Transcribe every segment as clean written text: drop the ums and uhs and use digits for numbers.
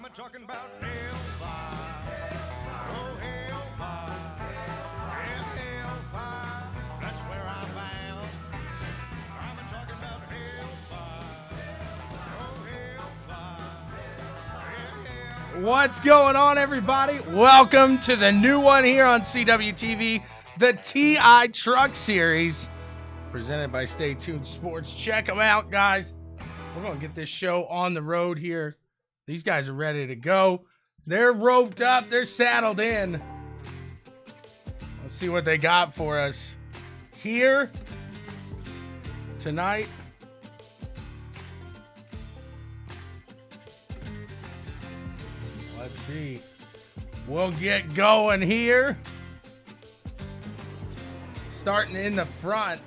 I'm talking about hellfire. Oh, hellfire. Yeah, hellfire. That's where I'm bound. I'm talking about hellfire. Oh, hellfire. Yeah, hellfire. What's going on, everybody? Welcome to the new one here on CWTV, the TI Truck Series, presented by Stay Tuned Sports. Check them out, guys. We're going to get this show on the road here. These guys are ready to go. They're roped up. They're saddled in. Let's see what they got for us here tonight. Let's see. We'll get going here. Starting in the front,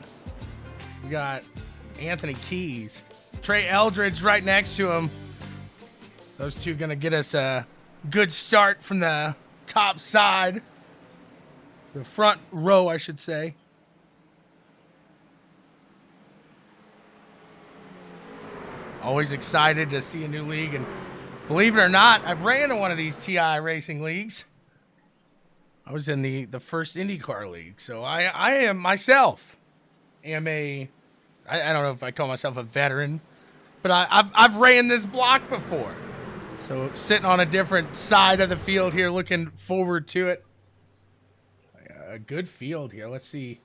we got Anthony Keys. Trey Eldridge right next to him. Those two going to get us a good start from the top side. The front row, I should say. Always excited to see a new league. And believe it or not, I've ran in one of these TI racing leagues. I was in the first IndyCar league. So I am myself am I don't know if I call myself a veteran, but I've ran this block before. So sitting on a different side of the field here, looking forward to it. A good field here. Let's see.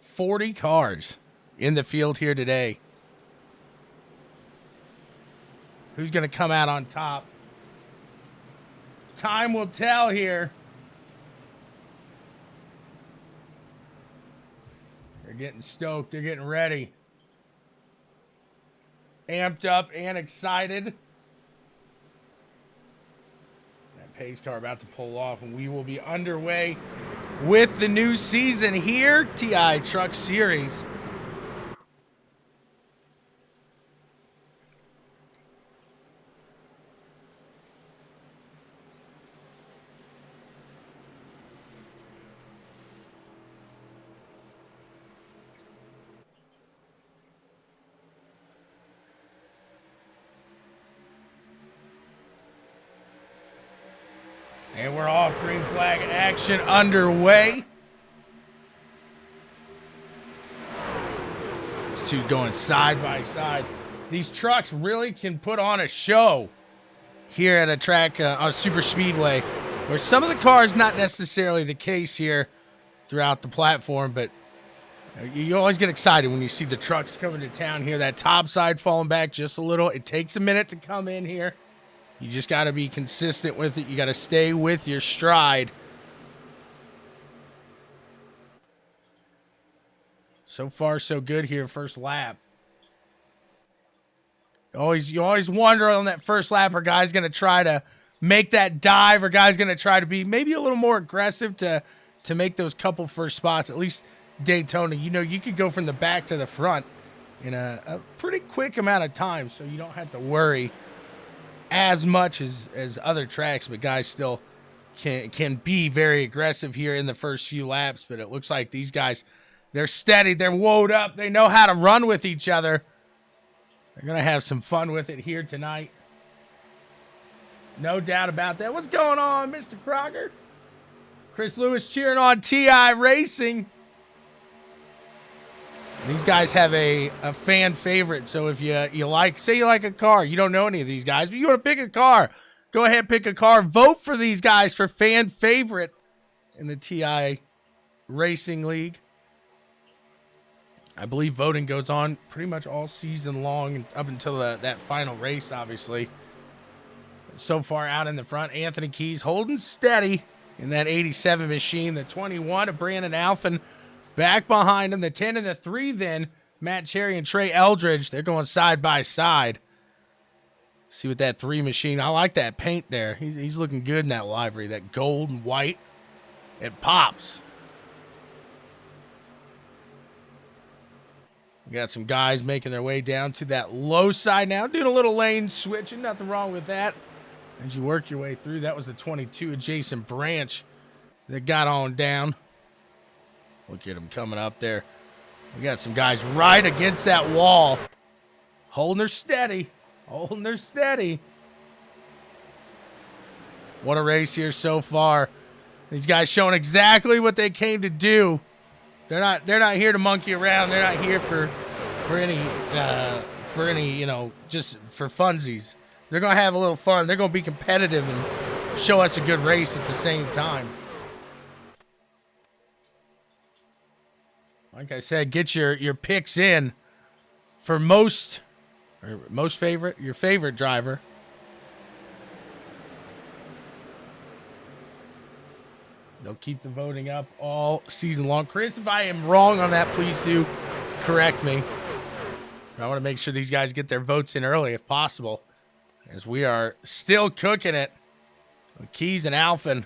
40 cars in the field here today. Who's going to come out on top? Time will tell here. They're getting stoked. They're getting ready. Amped up and excited. That pace car about to pull off, and we will be underway with the new season here, TI Truck Series. And we're off. Green flag action underway. These two going side by side. These trucks really can put on a show here at a track, on a super speedway, where some of the cars not necessarily the case here throughout the platform, but you always get excited when you see the trucks coming to town here. That top side falling back just a little. It takes a minute to come in here. You just got to be consistent with it. You got to stay with your stride. So far, so good here, first lap. You always wonder on that first lap, are guys going to try to make that dive, or guys going to try to be maybe a little more aggressive to make those couple first spots. At least Daytona, you could go from the back to the front in a pretty quick amount of time, so you don't have to worry as much as other tracks, but guys still can be very aggressive here in the first few laps. But it looks like these guys, they're steady, they're woed up, they know how to run with each other. They're gonna have some fun with it here tonight, no doubt about that. What's going on, Mr. Crocker? Chris Lewis cheering on TI Racing. These guys have a fan favorite, so if you like a car, you don't know any of these guys, but you want to pick a car, go ahead, pick a car, vote for these guys for fan favorite in the TI Racing League. I believe voting goes on pretty much all season long up until that final race, obviously. So far out in the front, Anthony Keys holding steady in that 87 machine, the 21 of Brandon Alphen. Back behind him, the 10 and the 3 then, Matt Cherry and Trey Eldridge. They're going side by side. See what that 3 machine, I like that paint there. He's looking good in that livery, that gold and white. It pops. We got some guys making their way down to that low side now, doing a little lane switching, nothing wrong with that. As you work your way through, that was the 22 of Jason Branch that got on down. Look at him coming up there. We got some guys right against that wall. Holding her steady. Holding her steady. What a race here so far. These guys showing exactly what they came to do. They're not here to monkey around. They're not here for any just for funsies. They're gonna have a little fun. They're gonna be competitive and show us a good race at the same time. Like I said, get your picks in for your favorite driver. They'll keep the voting up all season long. Chris, if I am wrong on that, please do correct me. I want to make sure these guys get their votes in early if possible, as we are still cooking it. Keys and Alphen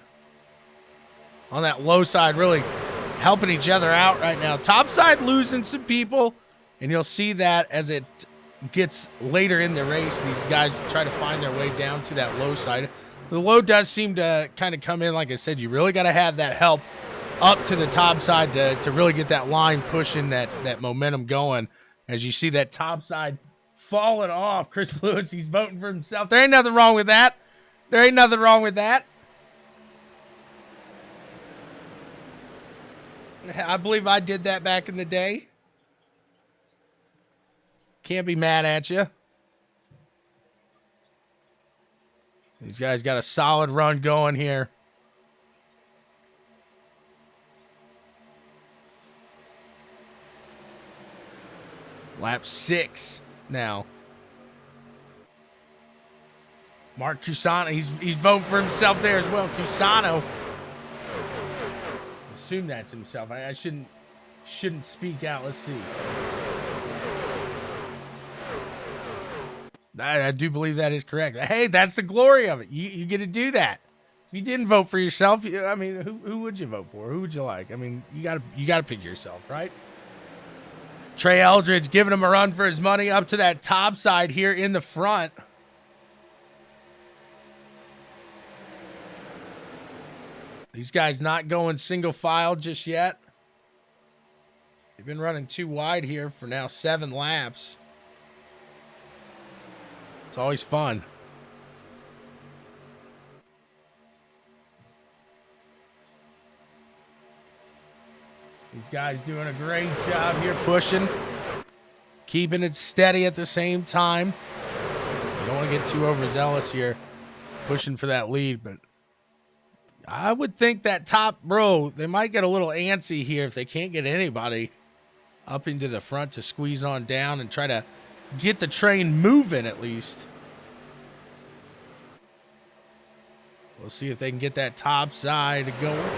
on that low side really helping each other out right now. Top side losing some people, and you'll see that as it gets later in the race. These guys try to find their way down to that low side. The low does seem to kind of come in. Like I said, you really got to have that help up to the top side to really get that line pushing, that momentum going. As you see that top side falling off, Chris Lewis, he's voting for himself. There ain't nothing wrong with that. There ain't nothing wrong with that. I believe I did that back in the day. Can't be mad at you. These guys got a solid run going here. Lap 6 now. Mark Cusano, he's voting for himself there as well. Cusano. Assume that's himself. I shouldn't speak out. Let's see. I do believe that is correct. Hey, that's the glory of it. You get to do that. If you didn't vote for yourself, I mean, who would you vote for? Who would you like? I mean, you gotta pick yourself, right? Trey Eldridge giving him a run for his money up to that top side here in the front. These guys not going single file just yet. They've been running too wide here for now 7 laps. It's always fun. These guys doing a great job here pushing, keeping it steady at the same time. You don't want to get too overzealous here, pushing for that lead, but I would think that top row, they might get a little antsy here if they can't get anybody up into the front to squeeze on down and try to get the train moving at least. We'll see if they can get that top side going.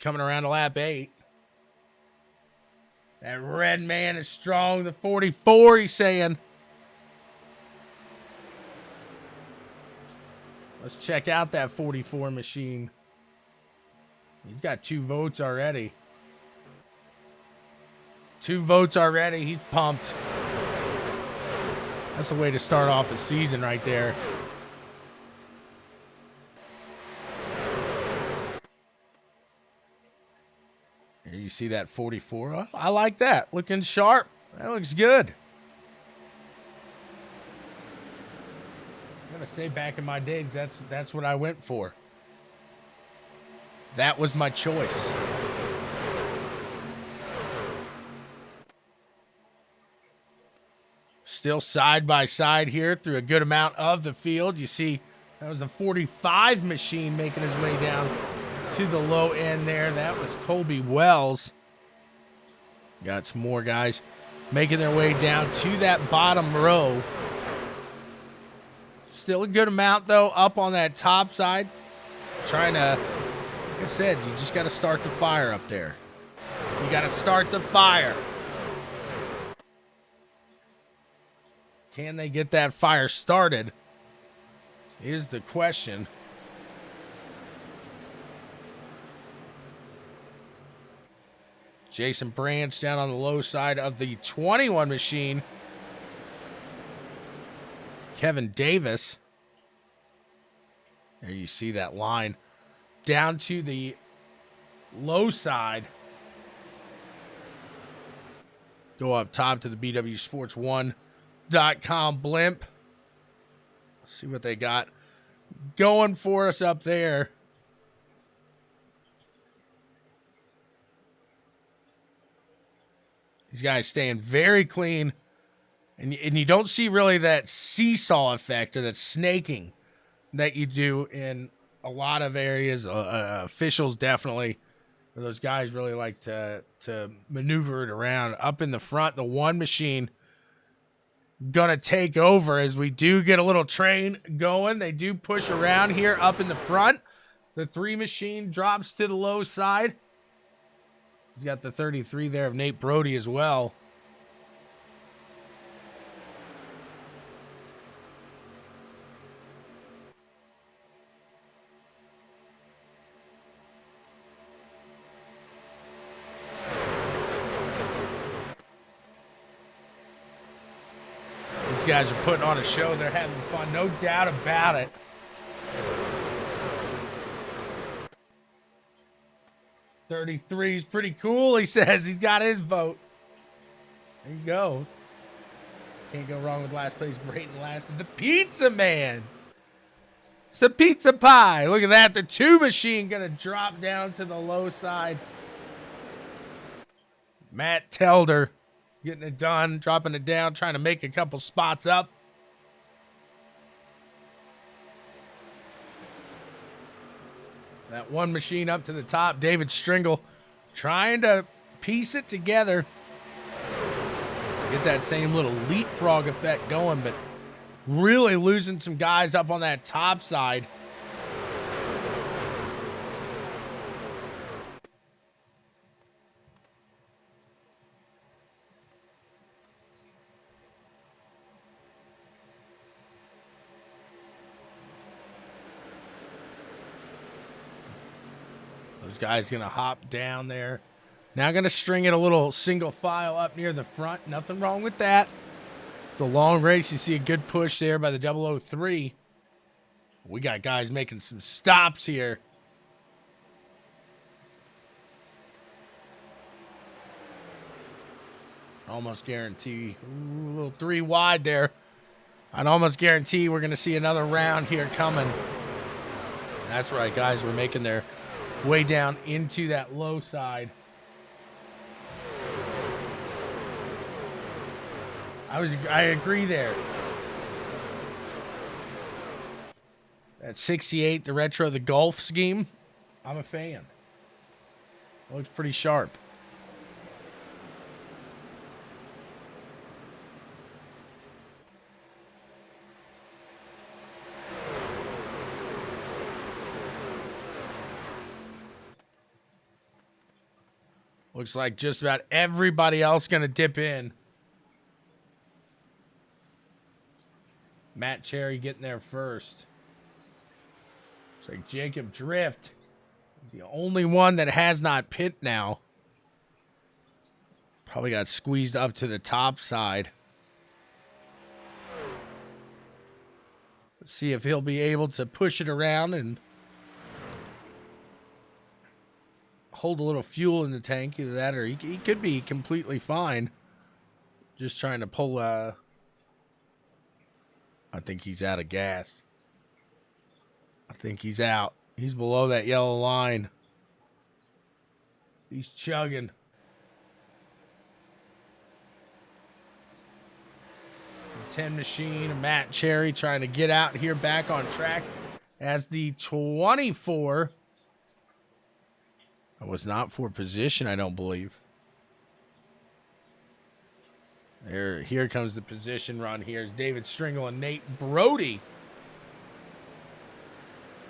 Coming around to lap 8. That red man is strong. The 44, he's saying. Let's check out that 44 machine. He's got 2 votes already. 2 votes already. He's pumped. That's a way to start off a season right there. Here you see that 44. Oh, I like that. Looking sharp. That looks good. I'm gonna say back in my day, that's what I went for. That was my choice. Still side by side here through a good amount of the field. You see that was a 45 machine making his way down to the low end there. That was Colby Wells. Got some more guys making their way down to that bottom row. Still a good amount, though, up on that top side. Trying to, like I said, you just got to start the fire up there. You got to start the fire. Can they get that fire started is the question. Jason Branch down on the low side of the 21 machine. Kevin Davis. There you see that line down to the low side. Go up top to the BWSPORTS1.com blimp. See what they got going for us up there. These guys staying very clean. And you don't see really that seesaw effect or that snaking that you do in a lot of areas. Officials definitely. Those guys really like to maneuver it around. Up in the front, the one machine gonna take over as we do get a little train going. They do push around here up in the front. The three machine drops to the low side. He's got the 33 there of Nate Brody as well. These guys are putting on a show. They're having fun, no doubt about it. $33 is pretty cool, he says. He's got his vote. There you go. Can't go wrong with last place. Brayton last. The Pizza Man. It's a pizza pie. Look at that. The two machine going to drop down to the low side. Matt Telder getting it done, dropping it down, trying to make a couple spots up. That one machine up to the top. David Stringle trying to piece it together. Get that same little leapfrog effect going, but really losing some guys up on that top side. Those guys going to hop down there. Now going to string it a little single file up near the front. Nothing wrong with that. It's a long race. You see a good push there by the 003. We got guys making some stops here. Almost guarantee. Ooh, a little 3 wide there. I'd almost guarantee we're going to see another round here coming. That's right, guys. We're making their way down into that low side. I agree there. That 68, the retro, the golf scheme, I'm a fan. Looks pretty sharp. Looks like just about everybody else going to dip in. Matt Cherry getting there first. Looks like Jacob Drift, the only one that has not pit now. Probably got squeezed up to the top side. Let's see if he'll be able to push it around and hold a little fuel in the tank. Either that or he could be completely fine. Just trying to pull I think he's out of gas. I think he's out. He's below that yellow line. He's chugging. The 10 machine, Matt Cherry trying to get out here back on track as the 24. It was not for position, I don't believe. Here comes the position run. Here's David Stringle and Nate Brody.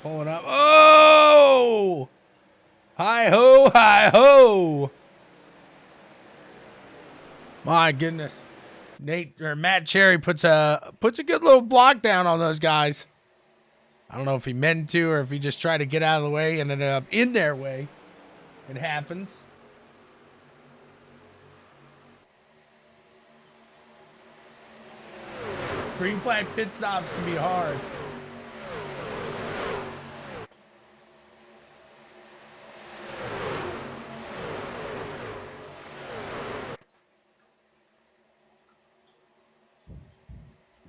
Pulling up. Oh! Hi-ho, hi-ho! My goodness. Matt Cherry puts a good little block down on those guys. I don't know if he meant to or if he just tried to get out of the way and ended up in their way. It happens. Green flag pit stops can be hard.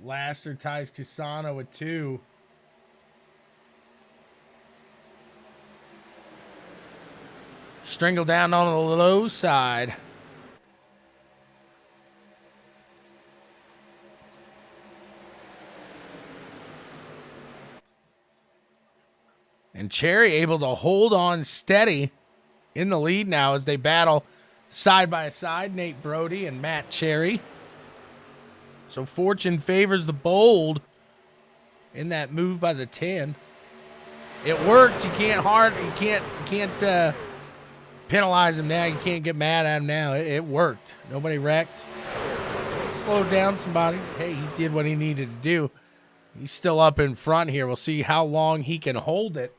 Laster ties Kisana with 2. Stringle down on the low side. And Cherry able to hold on steady in the lead now as they battle side by side, Nate Brody and Matt Cherry. So fortune favors the bold in that move by the 10. It worked. You can't penalize him now. You can't get mad at him now. It worked. Nobody wrecked. Slowed down somebody. Hey, he did what he needed to do. He's still up in front here. We'll see how long he can hold it.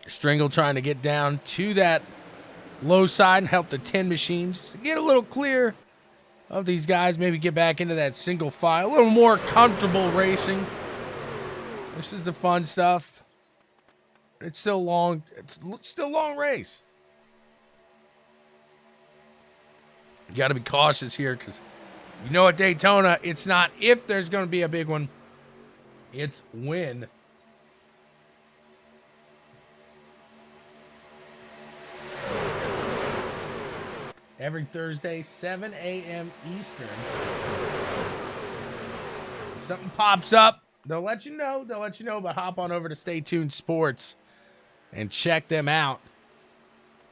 Stringle trying to get down to that low side and help the 10 machine just to get a little clear of these guys. Maybe get back into that single file. A little more comfortable racing. This is the fun stuff. It's still long. It's still a long race. You got to be cautious here because you know at Daytona, it's not if there's going to be a big one. It's when. Every Thursday, 7 a.m. Eastern. If something pops up, they'll let you know. But hop on over to Stay Tuned Sports and check them out.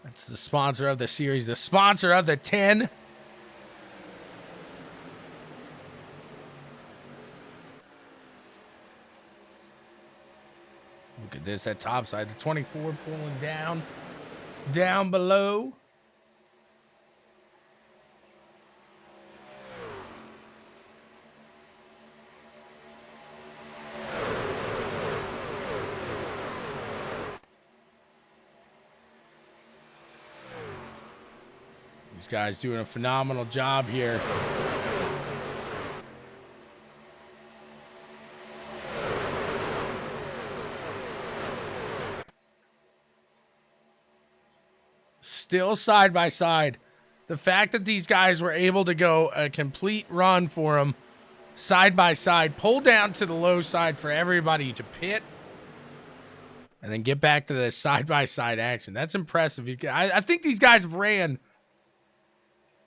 That's the sponsor of the series, the sponsor of the 10. Look at this, that top side. The 24 pulling down below. These guys doing a phenomenal job here. Still side by side. The fact that these guys were able to go a complete run for them side by side, pull down to the low side for everybody to pit, and then get back to the side by side action. That's impressive. I think these guys have ran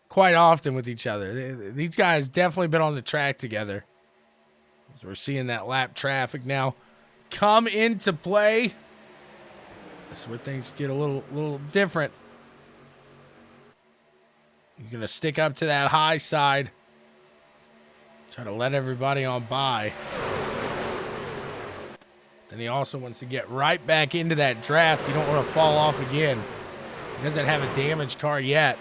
quite often with each other. These guys definitely been on the track together. So we're seeing that lap traffic now come into play. That's where things get a little different. He's going to stick up to that high side. Try to let everybody on by. Then he also wants to get right back into that draft. You don't want to fall off again. He doesn't have a damaged car yet.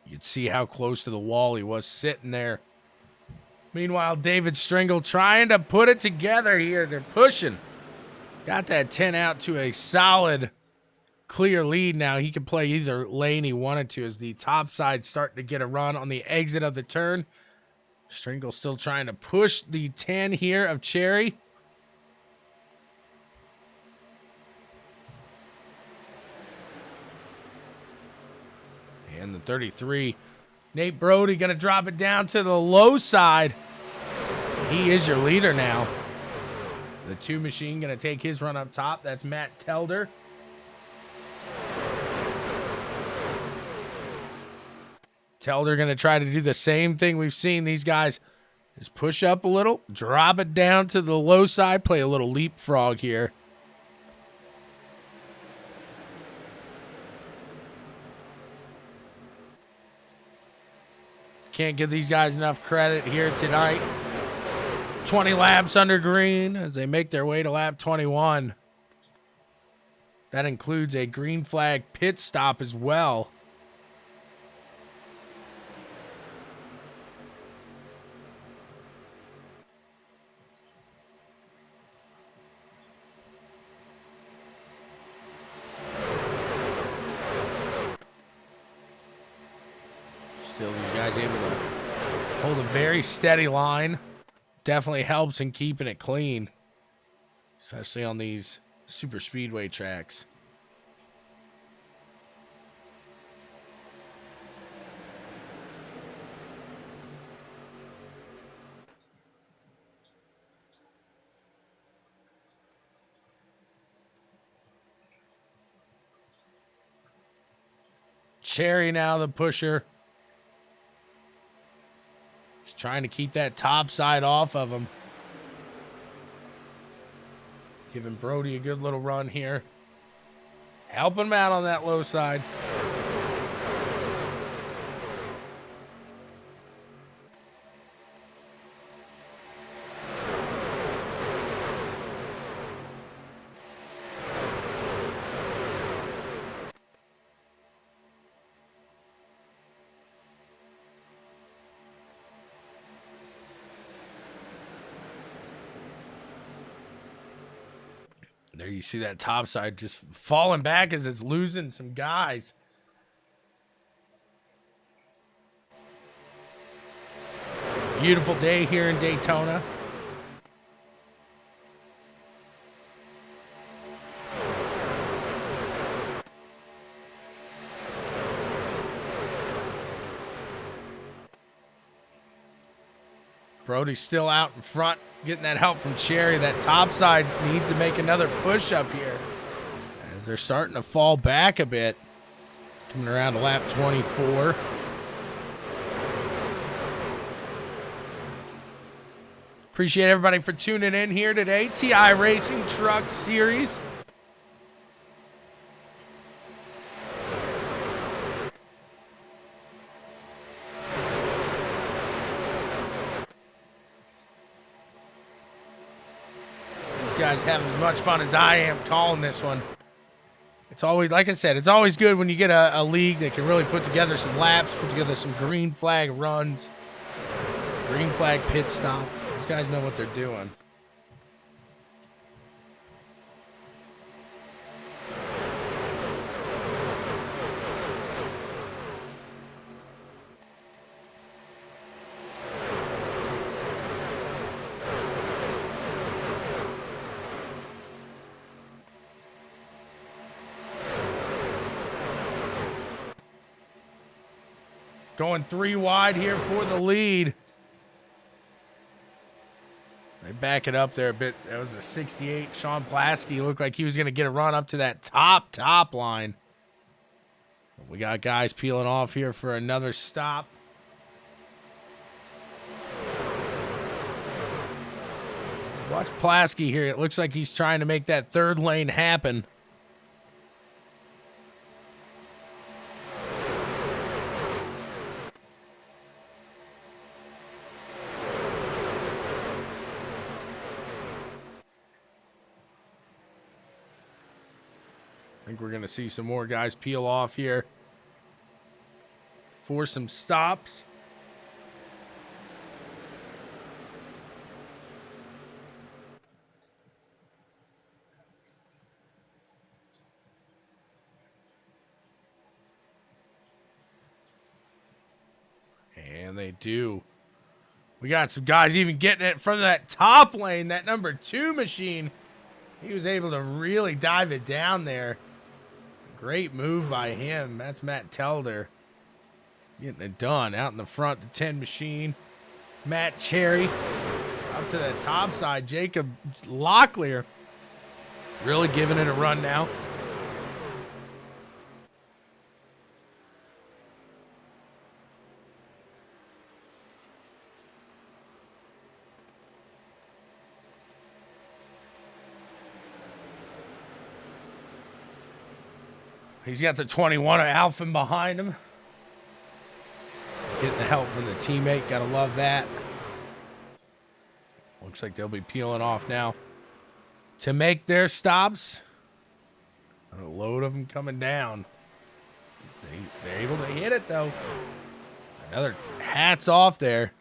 You'd see how close to the wall he was sitting there. Meanwhile, David Stringle trying to put it together here. They're pushing. Got that 10 out to a solid, clear lead now. He can play either lane he wanted to as the top side starting to get a run on the exit of the turn. Stringle still trying to push the 10 here of Cherry. And the 33. Nate Brody going to drop it down to the low side. He is your leader now. The 2 machine going to take his run up top. That's Matt Telder. Telder going to try to do the same thing we've seen these guys. Just push up a little, drop it down to the low side, play a little leapfrog here. Can't give these guys enough credit here tonight. 20 laps under green as they make their way to lap 21. That includes a green flag pit stop as well. Still, these guys able to hold a very steady line. Definitely helps in keeping it clean, especially on these super speedway tracks. Cherry now, the pusher. Just trying to keep that top side off of him. Giving Brody a good little run here. Helping him out on that low side. There you see that top side just falling back as it's losing some guys. Beautiful day here in Daytona. Brody's still out in front, getting that help from Cherry. That top side needs to make another push up here as they're starting to fall back a bit. Coming around to lap 24. Appreciate everybody for tuning in here today. TI Racing Truck Series. Guys having as much fun as I am calling this one. It's always, like I said, it's always good when you get a league that can really put together some laps, put together some green flag runs, green flag pit stop. These guys know what they're doing. Going 3 wide here for the lead. They back it up there a bit. That was a 68. Sean Plasky looked like he was going to get a run up to that top line. We got guys peeling off here for another stop. Watch Plasky here. It looks like he's trying to make that third lane happen. I think we're going to see some more guys peel off here for some stops. And they do. We got some guys even getting it from that top lane, that number 2 machine. He was able to really dive it down there. Great move by him. That's Matt Telder getting it done out in the front. The 10 machine. Matt Cherry up to the top side. Jacob Locklear really giving it a run now. He's got the 21 of Alphen behind him. Getting the help from the teammate. Gotta love that. Looks like they'll be peeling off now to make their stops. A load of them coming down. They're able to hit it, though. Another hats off there.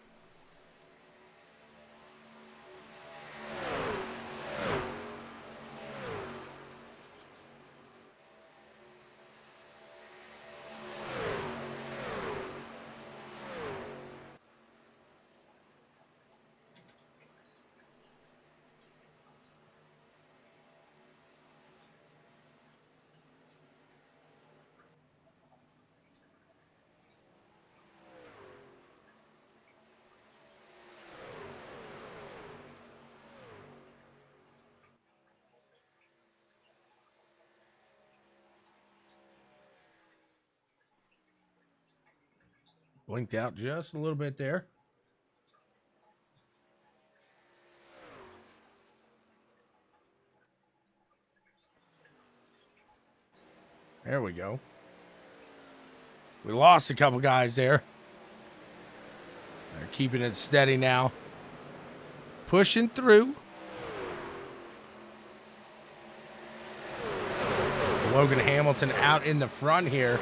Blinked out just a little bit there. There we go. We lost a couple guys there. They're keeping it steady now. Pushing through. Logan Hamilton out in the front here.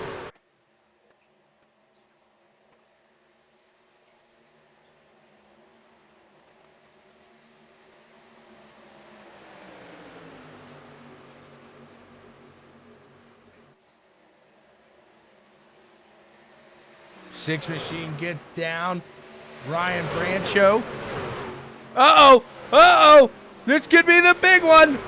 Six Machine gets down. Ryan Brancho. Uh-oh. Uh-oh. This could be the big one.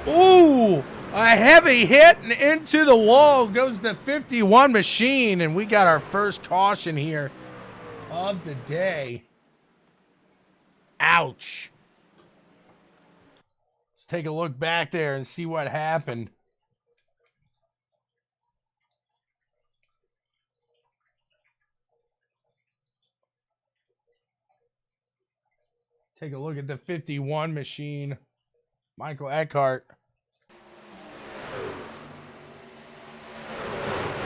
Ooh. A heavy hit and into the wall goes the 51 Machine. And we got our first caution here of the day. Ouch. Let's take a look back there and see what happened. Take a look at the 51 Machine. Michael Eckhart.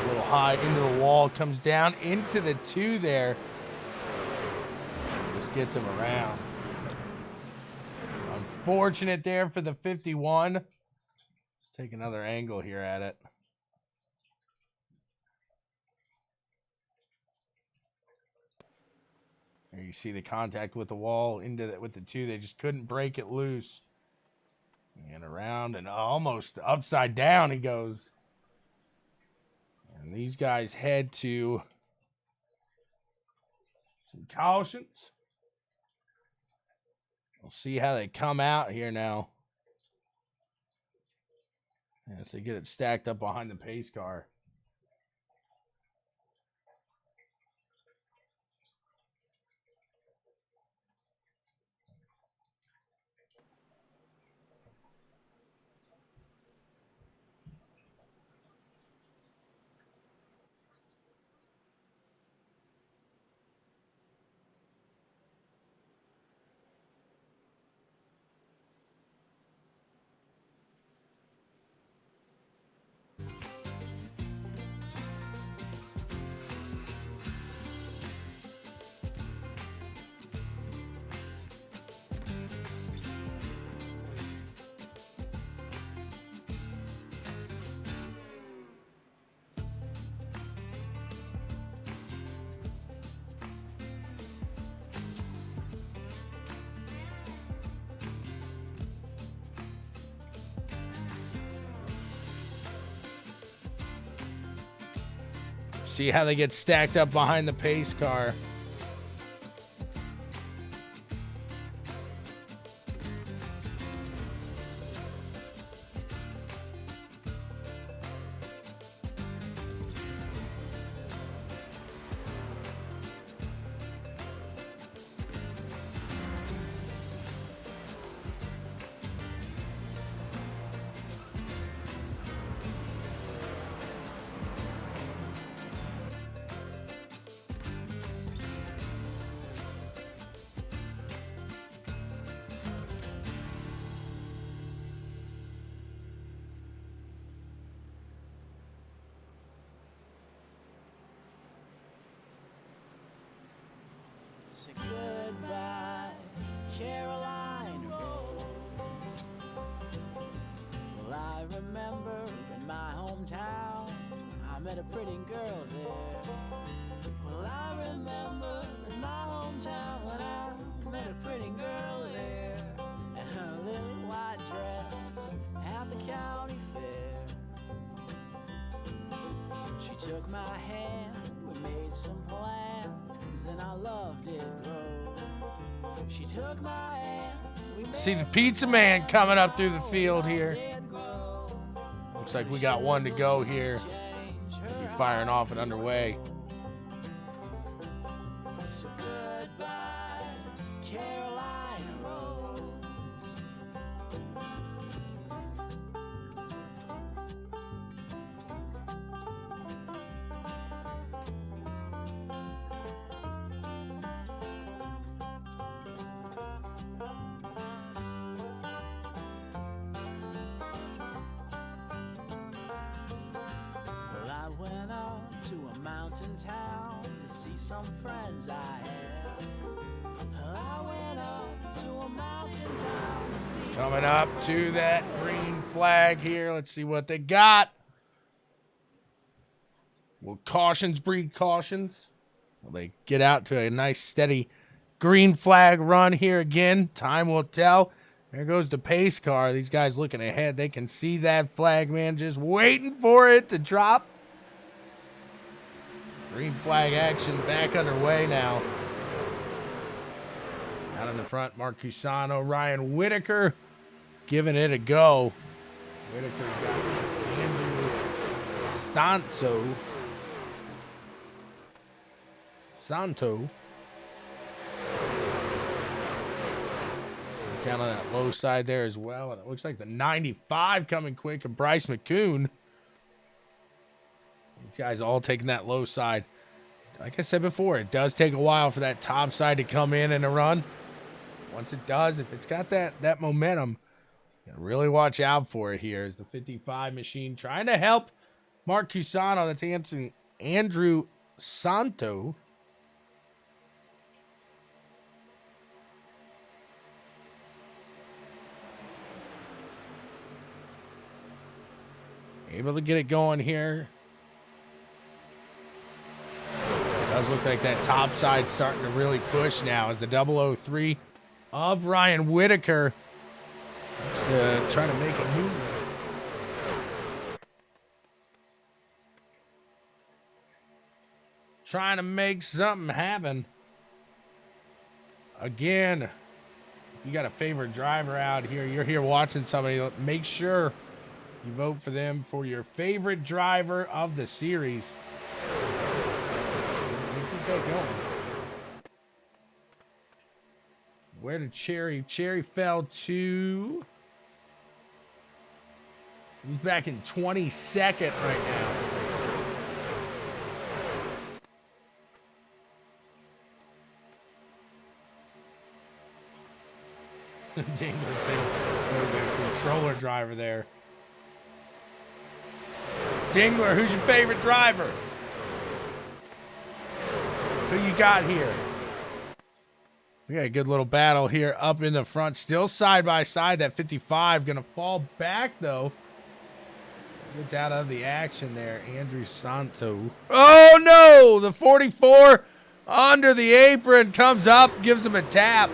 A little high into the wall. Comes down into the 2 there. Just gets him around. Unfortunate there for the 51. Let's take another angle here at it. There you see the contact with the wall into the, with the 2. They just couldn't break it loose. And around and almost upside down he goes. And these guys head to some cautions. We'll see how they come out here now. As they get it stacked up behind the pace car. See how they get stacked up behind the pace car. Say goodbye, Caroline Road. Well, I remember in my hometown, I met a pretty girl there. Well, I remember in my hometown when I met a pretty girl there. And her little white dress at the county fair. She took my hand, we made some plans, and I loved it grow. She took my hand. See the pizza man coming up through the field here. Looks like we got one to go here. We'll be firing off and underway. So goodbye, Caroline Rose. in town to see some friends I had. I went up to a mountain town to see Coming up to that green flag here. Let's see what they got. Will cautions breed cautions? Will they get out to a nice steady green flag run here again? Time will tell. There goes the pace car. These guys looking ahead. They can see that flag, man, just waiting for it to drop. Green flag action back underway now. Out in the front, Mark Cusano, Ryan Whitaker giving it a go. Whitaker's got Andrew Santo. Down on that low side there as well. And it looks like the 95 coming quick of Bryce McCoon. These guys all taking that low side. Like I said before, it does take a while for that top side to come in and a run. Once it does, if it's got that momentum, you gotta really watch out for it here. As the 55 machine trying to help Mark Cusano. That's Andrew Santo. Able to get it going here. Does look like that top side starting to really push now as the 003 of Ryan Whitaker trying to make a move. Trying to make something happen. Again, if you got a favorite driver out here, you're here watching somebody, make sure you vote for them for your favorite driver of the series. Keep that going. Where did Cherry? Cherry fell to... He's back in 22nd right now. Dingler said there was a controller driver there. Dingler, who's your favorite driver? Who you got here? We got a good little battle here up in the front. Still side by side. That 55 going to fall back, though. Gets out of the action there. Andrew Santo. Oh, no! The 44 under the apron comes up, gives him a tap.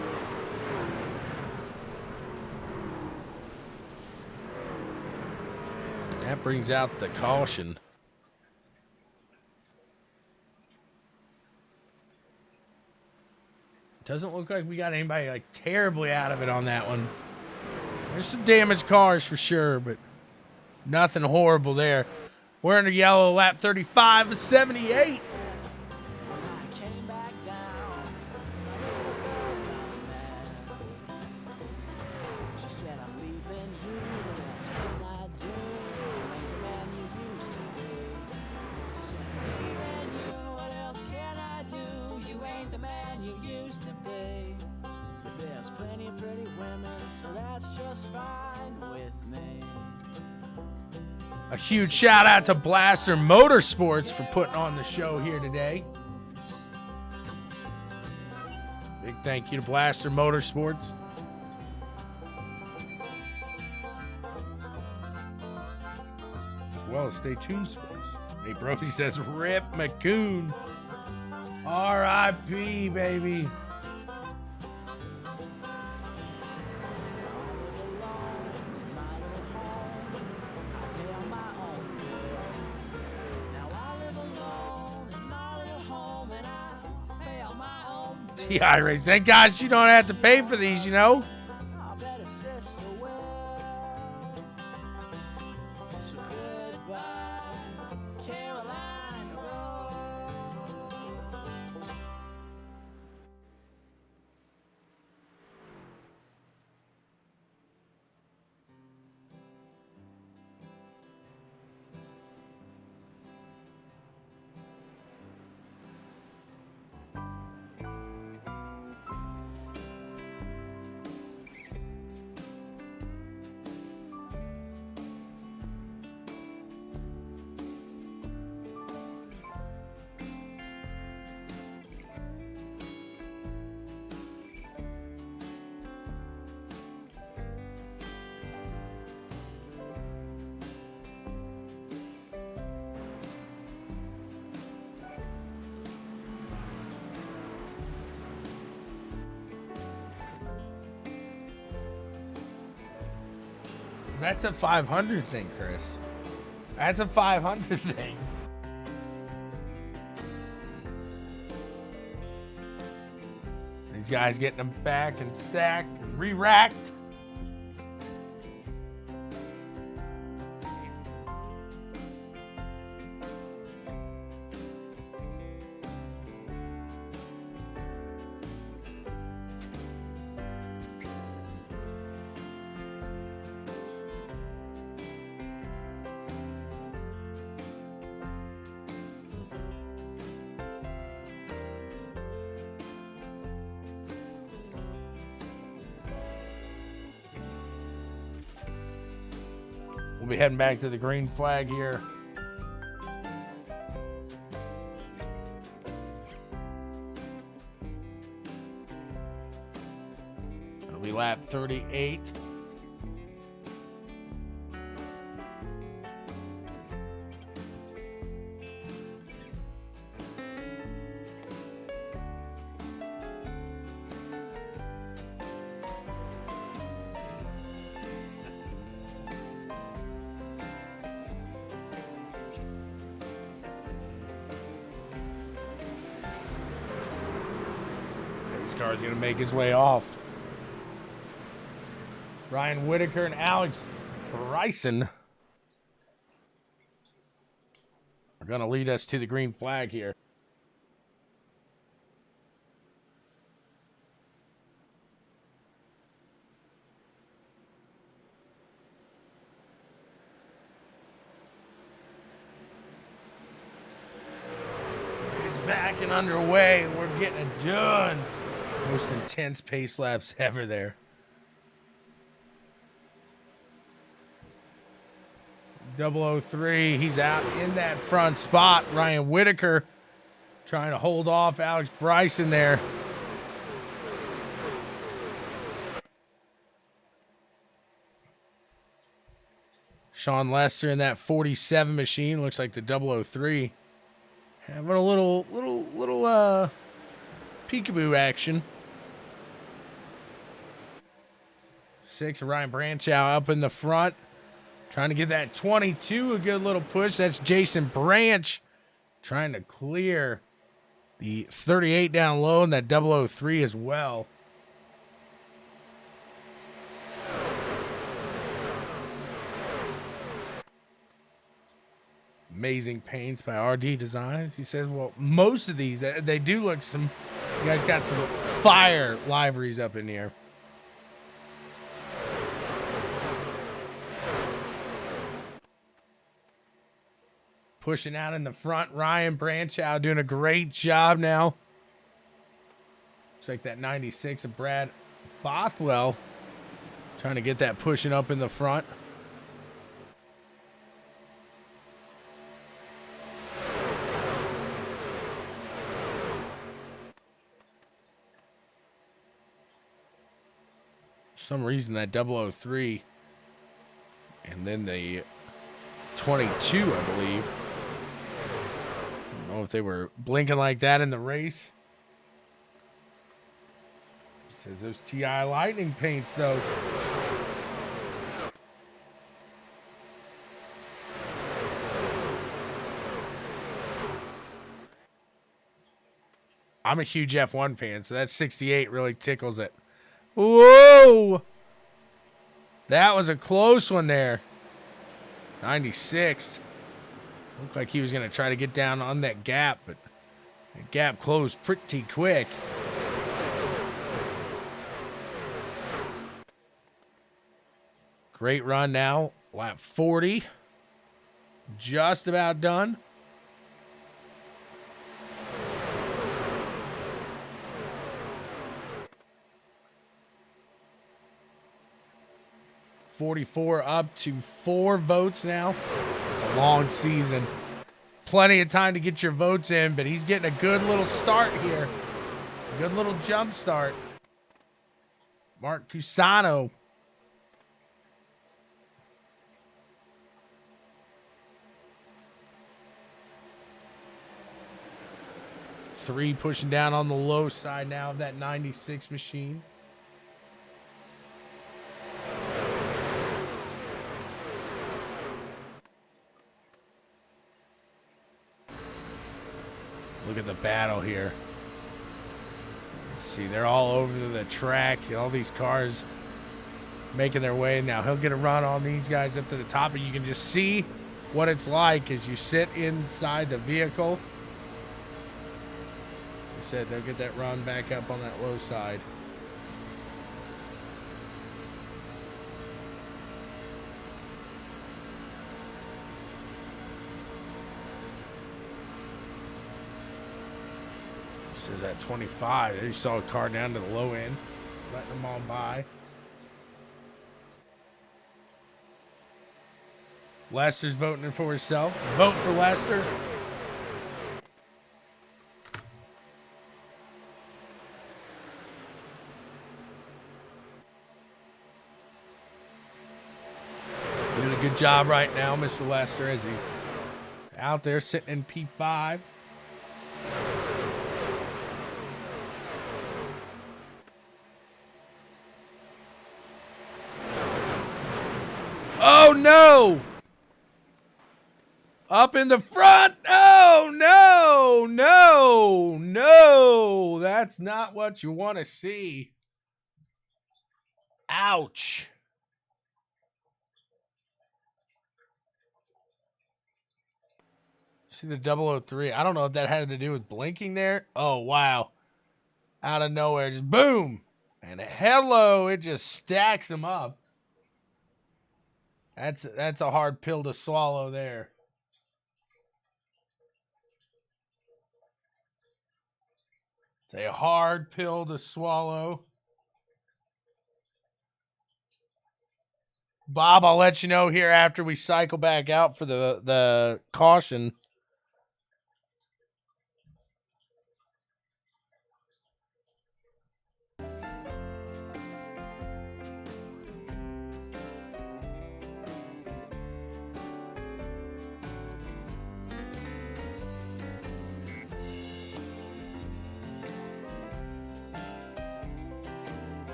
That brings out the caution. Doesn't look like we got anybody like terribly out of it on that one. There's some damaged cars for sure, but nothing horrible there. Wearing a yellow, lap 35 to 78. A huge shout out to Blaster Motorsports for putting on the show here today. Big thank you to Blaster Motorsports. As well as Stay Tuned Sports. Hey, Brody says, Rip McCoon. R.I.P., baby. Yeah, Race. Thank God you don't have to pay for these, you know. That's a 500 thing, Chris. That's a 500 thing. These guys getting them back and stacked and re-racked. We'll be heading back to the green flag here. It'll be lap 38. Car's going to make his way off. Ryan Whitaker and Alex Bryson are going to lead us to the green flag here. It's back and underway. We're getting it done. Most intense pace laps ever there. 003, he's out in that front spot. Ryan Whitaker trying to hold off Alex Bryson there. Sean Lester in that 47 machine. Looks like the 003 having a little peekaboo action. 6, Ryan Branchow up in the front. Trying to get that 22 a good little push. That's Jason Branch trying to clear the 38 down low and that 003 as well. Amazing paints by RD Designs. He says, well, most of these, they do look some, you guys got some fire liveries up in here. Pushing out in the front, Ryan Branchow doing a great job now. Looks like that 96 of Brad Bothwell trying to get that pushing up in the front. For some reason that 003 and then the 22, I believe. I don't know if they were blinking like that in the race. He says those TI Lightning paints, though. I'm a huge F1 fan, so that 68 really tickles it. Whoa! That was a close one there. 96. Looked like he was going to try to get down on that gap, but the gap closed pretty quick. Great run now. Lap 40. Just about done. .44 up to 4 votes now. It's a long season. Plenty of time to get your votes in, but he's getting a good little start here. A good little jump start. Mark Cusano. Three pushing down on the low side now of that 96 machine. Look at the battle here. Let's see, they're all over the track. All these cars making their way. Now he'll get a run on these guys up to the top, and you can just see what it's like as you sit inside the vehicle. I said they'll get that run back up on that low side. Says at 25. There you saw a car down to the low end, letting them on by. Lester's voting for himself. Vote for Lester. Doing a good job right now, Mr. Lester, as he's out there sitting in P5. Oh no! Up in the front! Oh no! No! No! That's not what you want to see. Ouch. See the 003. I don't know if that had to do with blinking there. Oh, wow. Out of nowhere, just boom. And hello, it just stacks them up. That's a hard pill to swallow there. It's a hard pill to swallow. Bob, I'll let you know here after we cycle back out for the caution.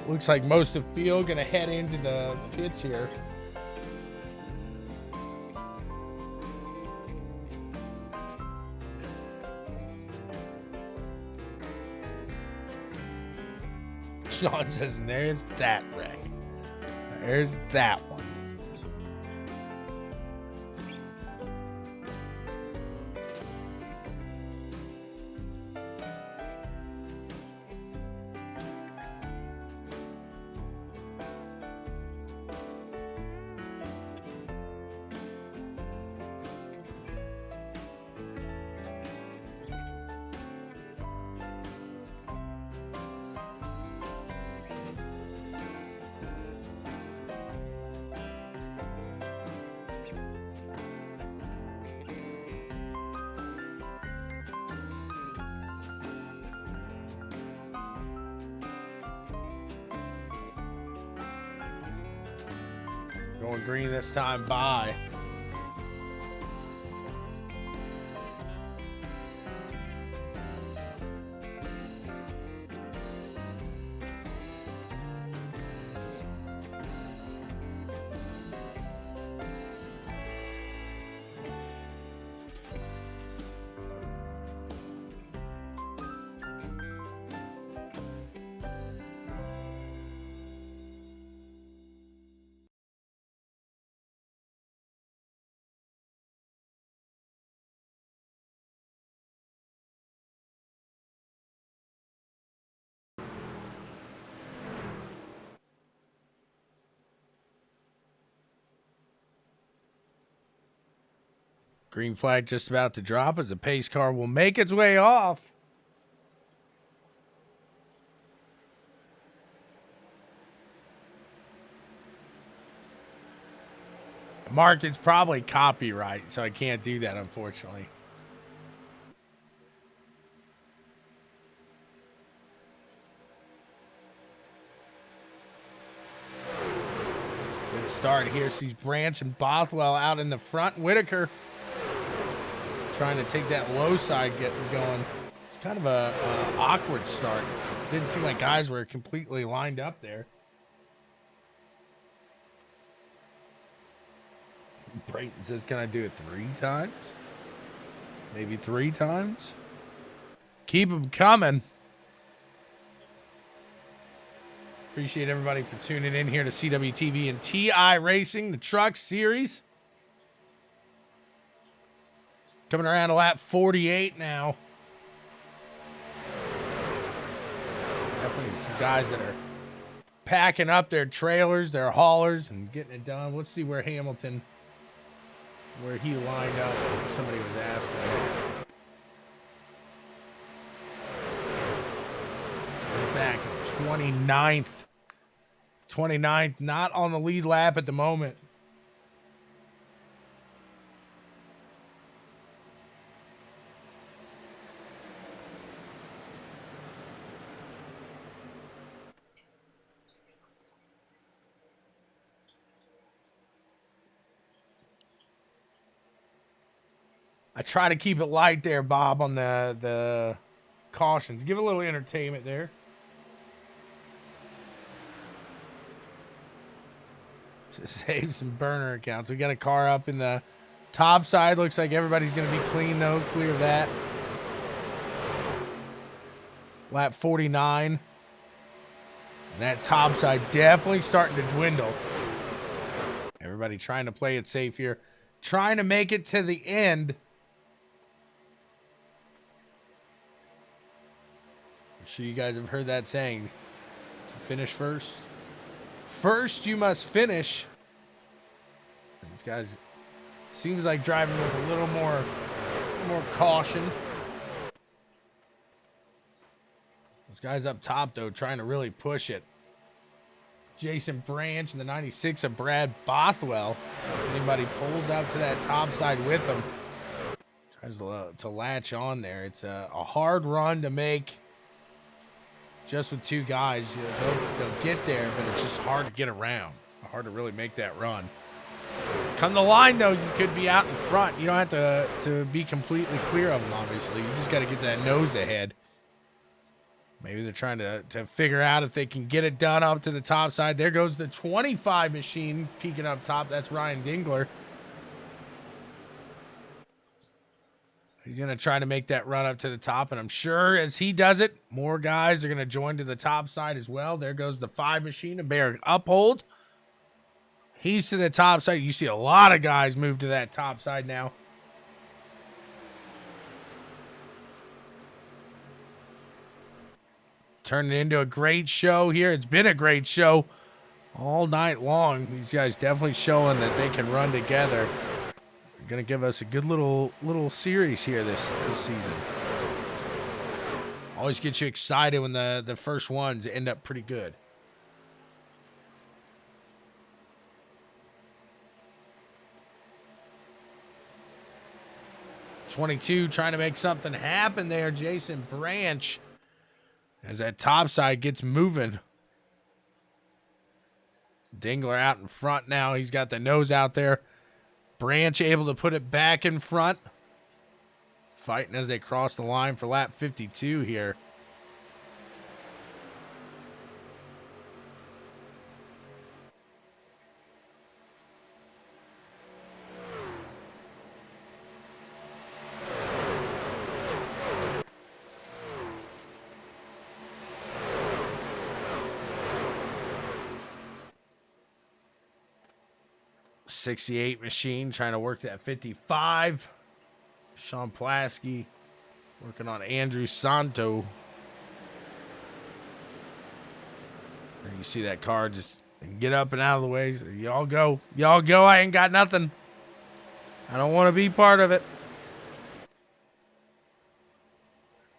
Looks like most of the field gonna head into the pits here. Sean says, and there's that wreck. There's that one. Going green this time by. Green flag just about to drop as the pace car will make its way off. Mark, it's probably copyright, so I can't do that, unfortunately. Good start here. Sees Branch and Bothwell out in the front. Whitaker trying to take that low side, getting going. It's kind of a awkward start. Didn't seem like guys were completely lined up there. Brayton says, can I do it 3 times? Maybe 3 times? Keep them coming. Appreciate everybody for tuning in here to CWTV and TI Racing, the truck series. Coming around to lap 48 now. Definitely some guys that are packing up their trailers, their haulers, and getting it done. Let's see where Hamilton, where he lined up. Somebody was asking. Back 29th. 29th, not on the lead lap at the moment. I try to keep it light there, Bob, on the cautions. Give a little entertainment there. To save some burner accounts. We got a car up in the top side. Looks like everybody's going to be clean, though. Clear of that. Lap 49. And that top side definitely starting to dwindle. Everybody trying to play it safe here. Trying to make it to the end. I'm sure you guys have heard that saying. To finish first. First, you must finish. These guys seems like driving with a little more caution. Those guys up top, though, trying to really push it. Jason Branch and the 96 of Brad Bothwell. If anybody pulls up to that top side with them, tries to latch on there. It's a hard run to make. Just with 2 guys, you know, they'll get there, but it's just hard to get around. Hard to really make that run. Come the line, though, you could be out in front. You don't have to be completely clear of them, obviously. You just got to get that nose ahead. Maybe they're trying to figure out if they can get it done up to the top side. There goes the 25 machine peeking up top. That's Ryan Dingler. He's going to try to make that run up to the top, and I'm sure as he does it, more guys are going to join to the top side as well. There goes the 5 machine, a Bear Uphold. He's to the top side. You see a lot of guys move to that top side now. Turning into a great show here. It's been a great show all night long. These guys definitely showing that they can run together. Going to give us a good little series here this season. Always gets you excited when the first ones end up pretty good. .22 trying to make something happen there. Jason Branch, as that top side gets moving. Dingler out in front now. He's got the nose out there. Branch able to put it back in front. Fighting as they cross the line for lap 52 here. .68 machine trying to work that 55. Sean Plasky working on Andrew Santo. And you see that car just get up and out of the way. So y'all go. Y'all go. I ain't got nothing. I don't want to be part of it.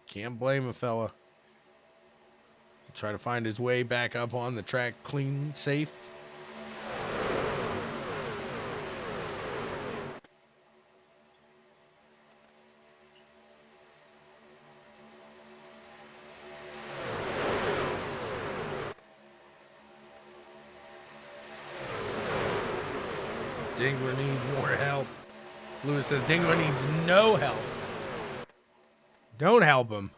Can't blame a fella. Try to find his way back up on the track clean, safe. Dingler needs more help. Lewis says Dingo needs no help. Don't help him.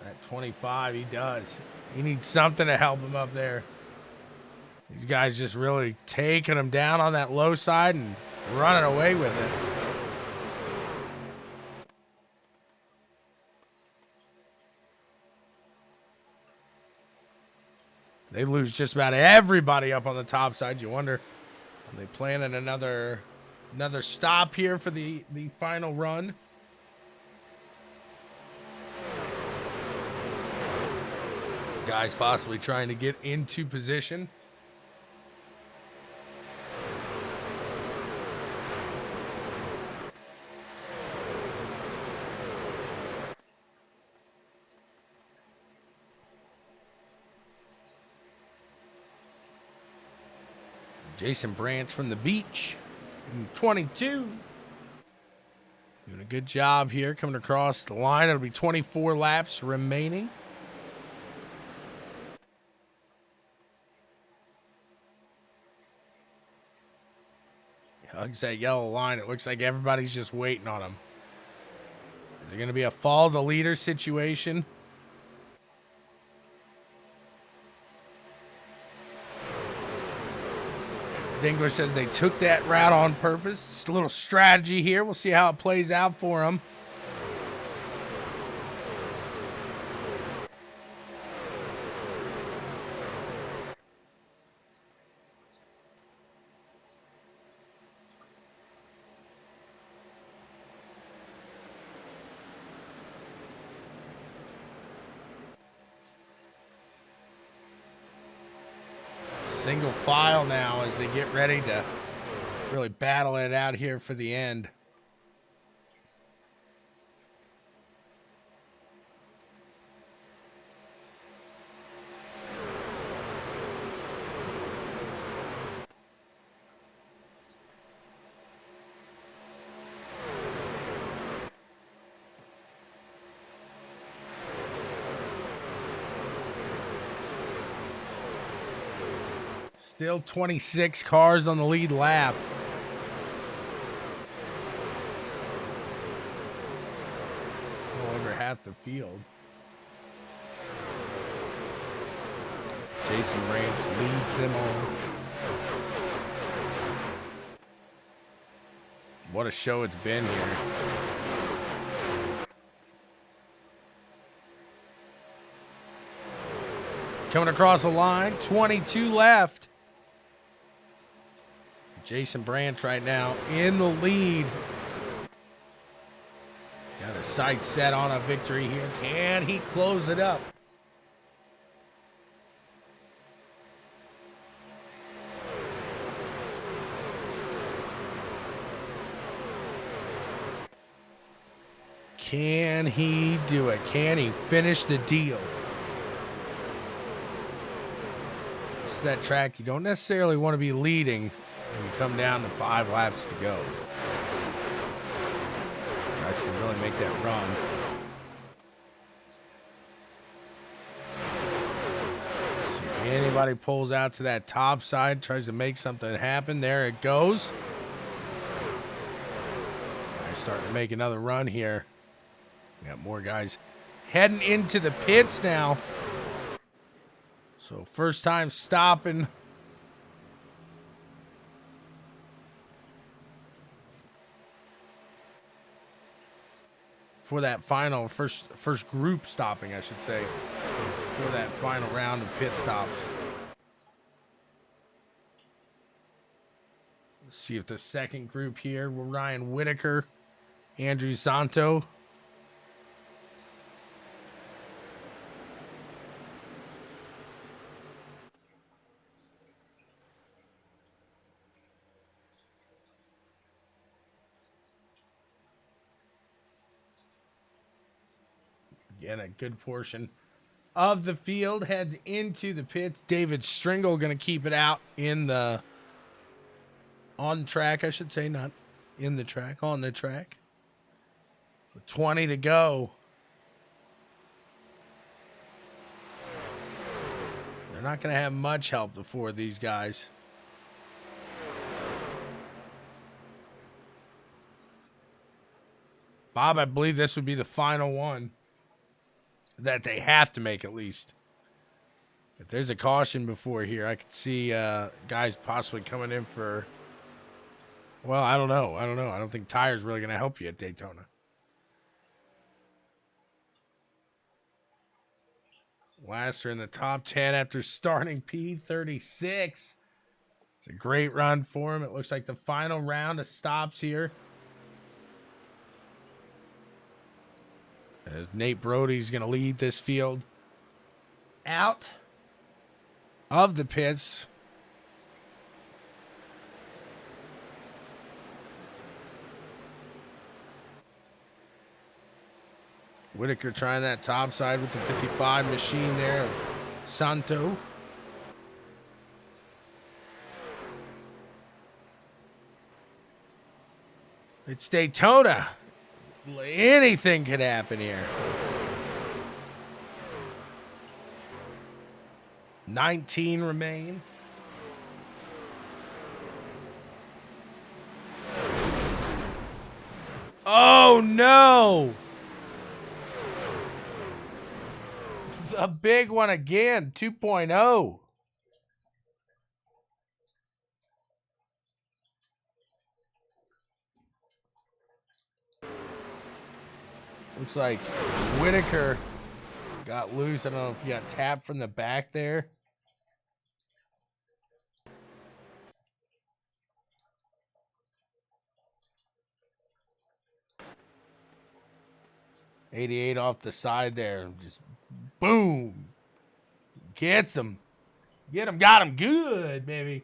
At 25, he does. He needs something to help him up there. These guys just really taking him down on that low side and running away with it. They lose just about everybody up on the top side. You wonder, are they planning another stop here for the final run? Guys possibly trying to get into position. Jason Branch from the beach, 22. Doing a good job here coming across the line. It'll be 24 laps remaining. He hugs that yellow line. It looks like everybody's just waiting on him. Is it going to be a follow the leader situation? Dingler says they took that route on purpose. It's a little strategy here. We'll see how it plays out for them. Single file now as they get ready to really battle it out here for the end. Still 26 cars on the lead lap. Over half the field. Jason Branch leads them all. What a show it's been here. Coming across the line, 22 left. Jason Branch right now in the lead. Got a sight set on a victory here. Can he close it up? Can he do it? Can he finish the deal? It's that track you don't necessarily want to be leading when you come down to 5 laps to go. Guys can really make that run. See if anybody pulls out to that top side, tries to make something happen. There it goes. Guys starting to make another run here. We got more guys heading into the pits now. So first time stopping. For that final first group stopping, I should say, for that final round of pit stops. Let's see if the second group here, Ryan Whitaker, Andrew Santo. Again, a good portion of the field heads into the pits. David Stringle going to keep it out in the on track, I should say, not in the track, on the track. 20 to go. They're not going to have much help, the four of these guys. Bob, I believe this would be the final one that they have to make at least. If there's a caution before here, I could see guys possibly coming in for, well, I don't know. I don't think tire's really going to help you at Daytona. Lasser in the top 10 after starting P36. It's a great run for him. It looks like the final round of stops here. As Nate Brody's going to lead this field out of the pits. Whitaker trying that top side with the 55 machine there of Santo. It's Daytona. Anything could happen here. 19 remain. Oh no! A big one again, 2.0. Looks like Whitaker got loose. I don't know if he got tapped from the back there. '88 off the side there. Just boom. Gets him. Get him. Got him good, baby.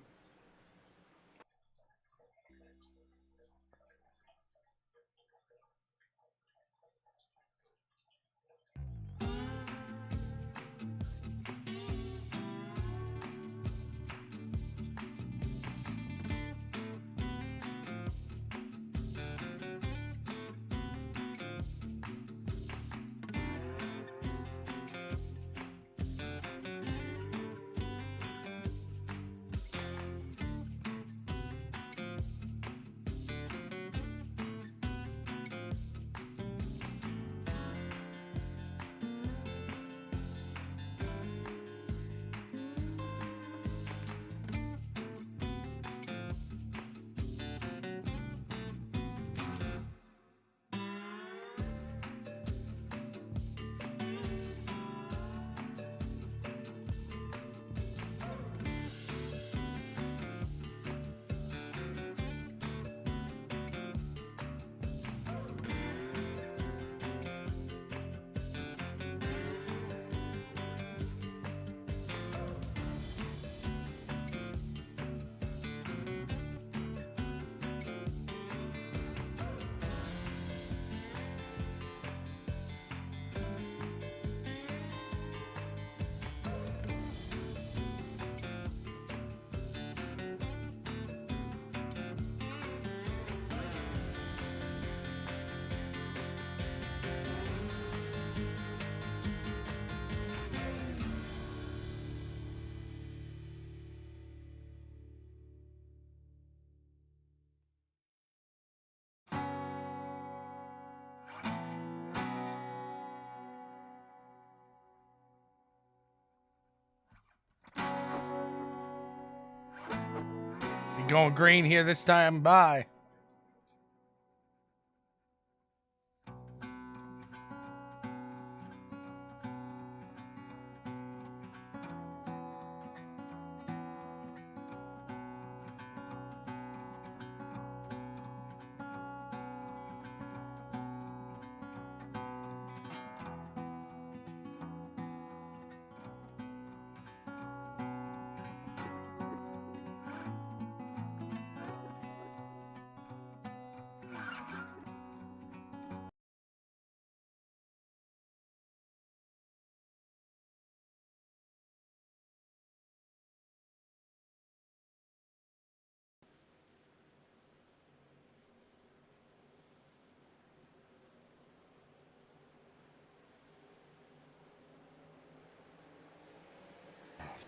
Going green here this time by.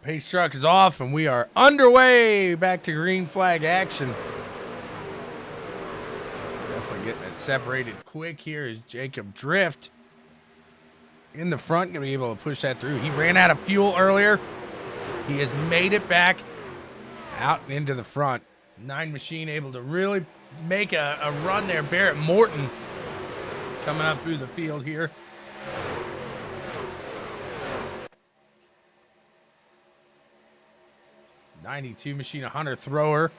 Pace truck is off, and we are underway back to green flag action. Definitely getting it separated quick here is Jacob Drift. In the front, going to be able to push that through. He ran out of fuel earlier. He has made it back out and into the front. 9 Machine able to really make a run there. Barrett Morton coming up through the field here. '92 Machine, a Hunter Thrower.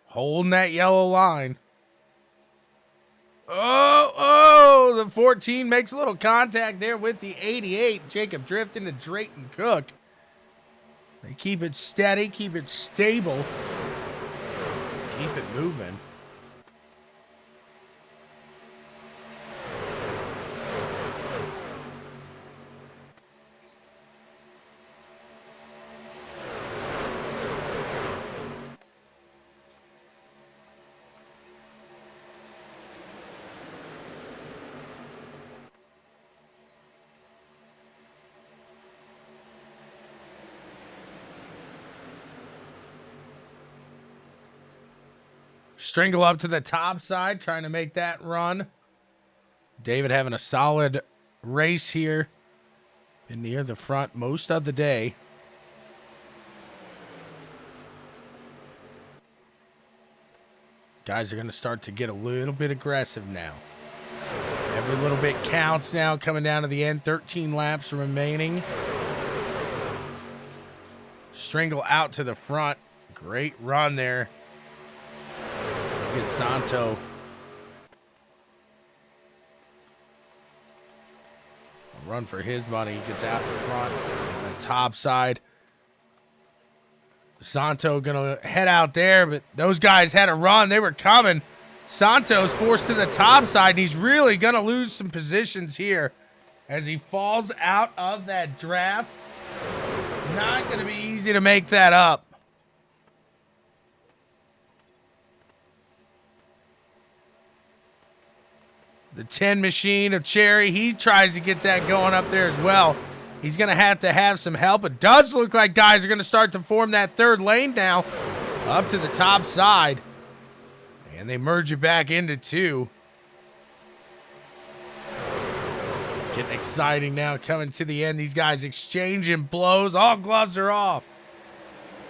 Holding that yellow line. Oh, the 14 makes a little contact there with the 88. Jacob Drift into Drayton Cook. They keep it steady, keep it stable, keep it moving. Stringle up to the top side, trying to make that run. David having a solid race here and near the front most of the day. Guys are going to start to get a little bit aggressive now. Every little bit counts now, coming down to the end. 13 laps remaining. Stringle out to the front. Great run there. Get Santo. A run for his money. He gets out in front on the top side. Santo gonna head out there, but those guys had a run. They were coming. Santo's forced to the top side, and he's really gonna lose some positions here as he falls out of that draft. Not gonna be easy to make that up. The 10 Machine of Cherry, he tries to get that going up there as well. He's going to have some help. It does look like guys are going to start to form that third lane now up to the top side. And they merge it back into 2. Getting exciting now, coming to the end. These guys exchanging blows. All gloves are off.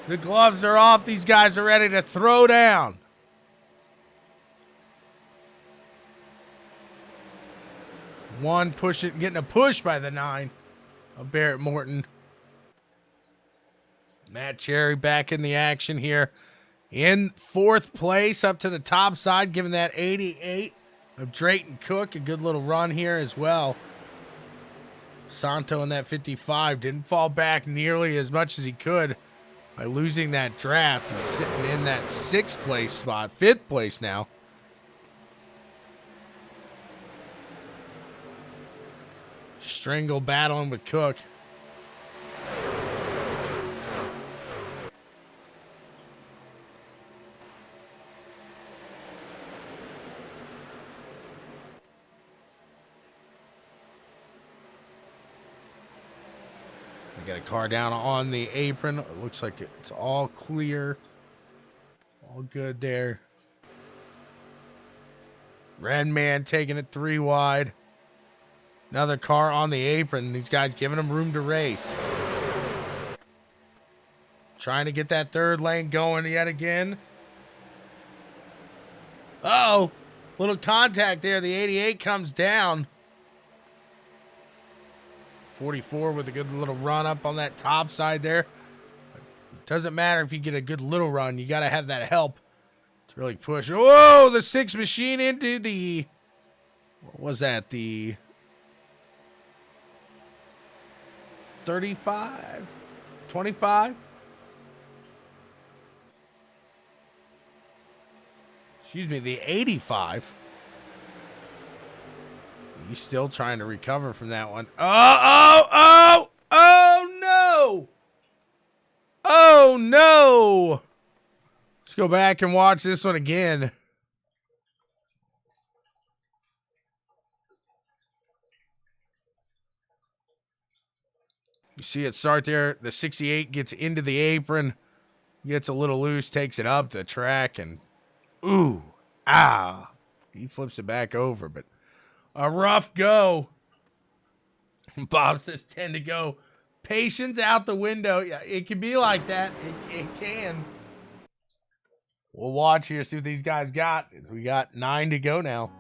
The gloves are off. These guys are ready to throw down. One getting a push by the 9 of Barrett Morton. Matt Cherry back in the action here. In 4th place up to the top side, giving that 88 of Drayton Cook a good little run here as well. Santo in that 55 didn't fall back nearly as much as he could by losing that draft. He's sitting in that 6th place spot, 5th place now. Stringle battling with Cook. We got a car down on the apron. It looks like it's all clear. All good there. Red Man taking it 3 wide. Another car on the apron. These guys giving them room to race. Trying to get that third lane going yet again. Uh-oh. Little contact there. The 88 comes down. 44 with a good little run up on that top side there. Doesn't matter if you get a good little run. You got to have that help to really push. Whoa, the 6 Machine into the... What was that? The... 35, 25. Excuse me, the 85. He's still trying to recover from that one. Oh no! Oh no! Let's go back and watch this one again. You see it start there. The 68 gets into the apron, gets a little loose, takes it up the track, and ooh, he flips it back over, but a rough go. Bob says 10 to go. Patience out the window. Yeah, it can be like that. It can. We'll watch here, see what these guys got. We got 9 to go now.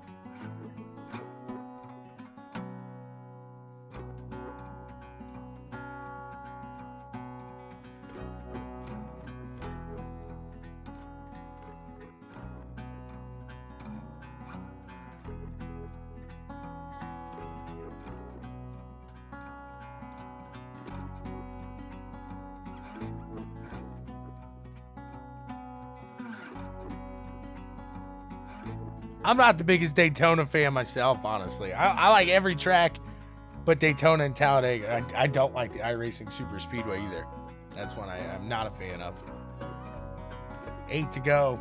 I'm not the biggest Daytona fan myself, honestly. I like every track, but Daytona and Talladega. I don't like the iRacing Super Speedway either. That's one I'm not a fan of. 8 to go.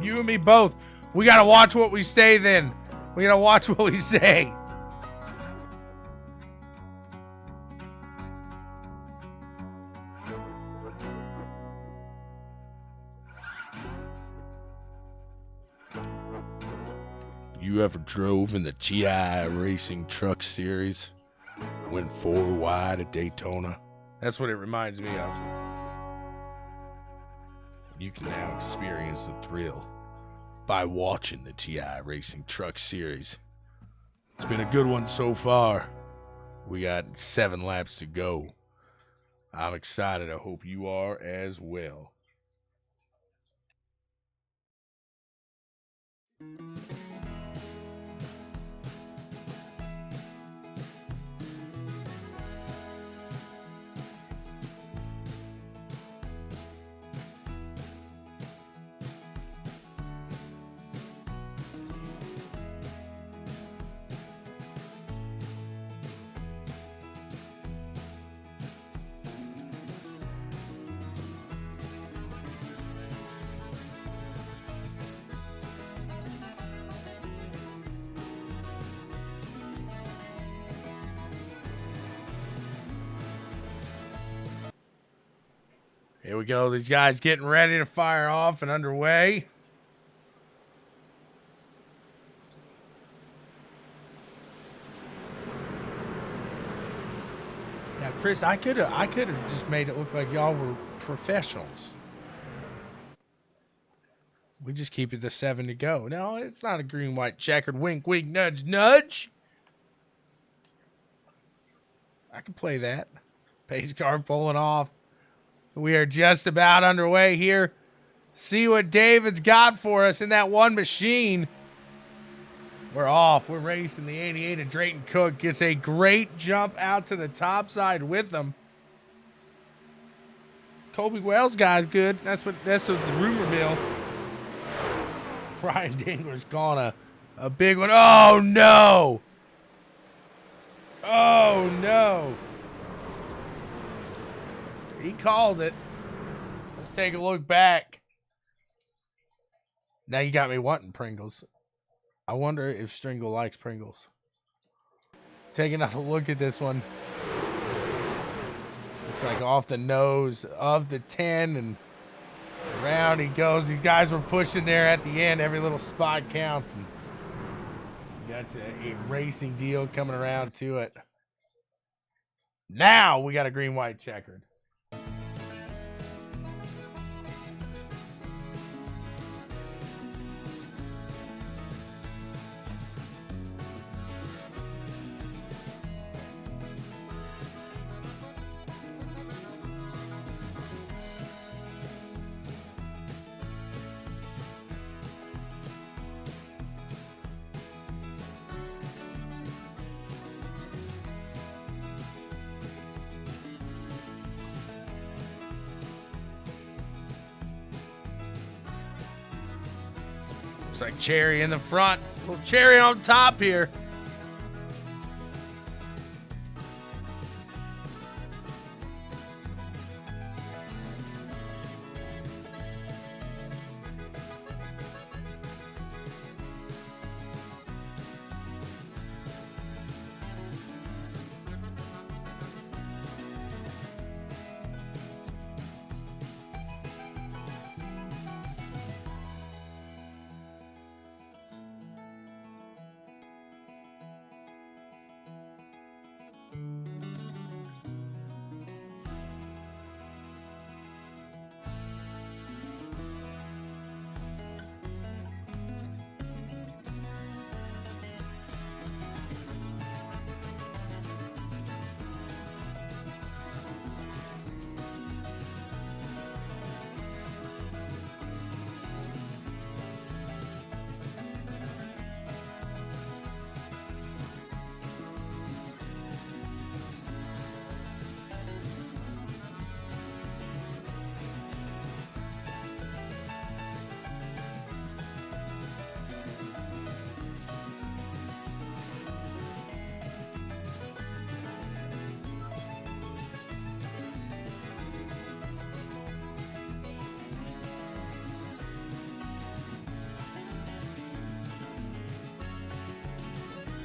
You and me both. We got to watch what we say then. We got to watch what we say. You ever drove in the TI Racing Truck Series? Went 4 wide at Daytona? That's what it reminds me of. You can now experience the thrill by watching the TI Racing Truck Series. It's been a good one so far. We got 7 laps to go. I'm excited. I hope you are as well. Here we go. These guys getting ready to fire off and underway. Now, Chris, I could have just made it look like y'all were professionals. We just keep it to 7 to go. No, it's not a green, white, checkered. Wink, wink, nudge, nudge. I can play that. Pace car pulling off. We are just about underway here. See what David's got for us in that one machine. We're off. We're racing the 88 of Drayton Cook. Gets a great jump out to the top side with them. Colby Wells guy's good. That's what the rumor mill. Brian Dingler's gone a big one. Oh no. Oh no. He called it. Let's take a look back. Now you got me wanting Pringles. I wonder if Stringle likes Pringles. Take another look at this one. Looks like off the nose of the 10 and around he goes. These guys were pushing there at the end. Every little spot counts. And that's a racing deal coming around to it. Now we got a green, white, checkered. Looks like Cherry in the front. Little Cherry on top here.